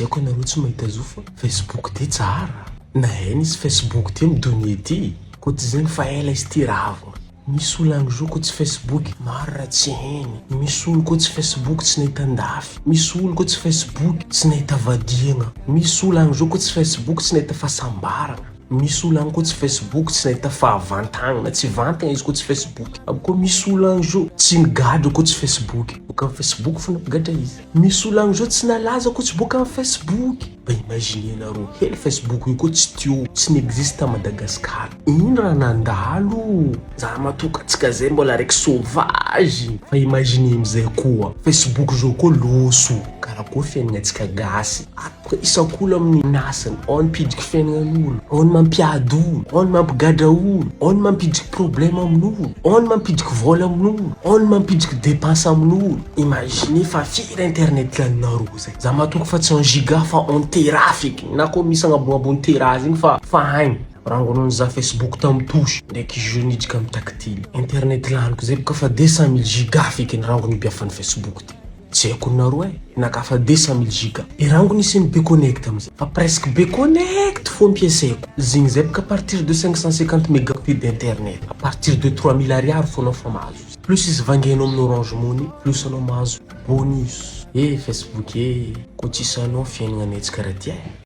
tsy haiko anareo tsy mahita zo fa Facebook ty tsara. Na hainy izy Facebook ty midonné ty. Koa ty zegny fa ela izy ty ravina. Misy olo agny zo koa tsy Facebook maro raha tsy hainy. Misy olo koa tsy Facebook tsy nahita andafy. Misy olo koa tsy Facebook tsy nahita vadiagna. Misy olo agny zo koa tsy Facebook tsy nahita fahasambarana. Misy olo agny koa tsy Facebook tsy nahita fahavantagnana, tsy vantagna izy koa tsy Facebook. Aby koa misy olo agny zo tsy nigadra koa tsy Facebook. Boka amin'ny Facebook fo nampigatra izy. Misy olo agny zo tsy nalaza koa tsy boka amin'ny Facebook. Ba imagine anareo hely Facebook io koa tsy teo, tsy n'existe à Madagascar. Ino raha nandalo? Za matoka antsika zay mbola raiky sauvage. Fa imagine amizay koa Facebook zao koa loso. Karaha koa fiainagnantsika gasy. Ako isak'olo amin'ny nasany, ao mipidriky fiaignan'olo, ao mampiady olo, ao mampigadra olo, ao mampidriky problème amin'olo, ao mampidriky vola amin'olo, ao mampidriky dépense amin'olo. Imagine fa firy internet laninareo zay. Za matoka fa tsy 1 giga fa 1 tera feky. Na koa misy agnabonabony tera zegny fa hainy. Rangonao za Facebook tam touche ndraiky jeu nidriky amin'ny tactile. Internet laniko zay boka fa 200 000 giga feky ny rangony biafan'ny Facebook ty. Tsy haiko nareo naka fa 200 000 giga. I rangony isyny be connect amizay. Fa presque be connect fo ampiasaiko. Zegny zay boka à partir de 550 mégabits d'internet. À partir de 3000 ariary fonao fa mahazo. Plus izy vangainao amin'ny Orange Money, plus anao mahazo bonus. Facebook koa tsisy anao fiaignanantsika raha ty.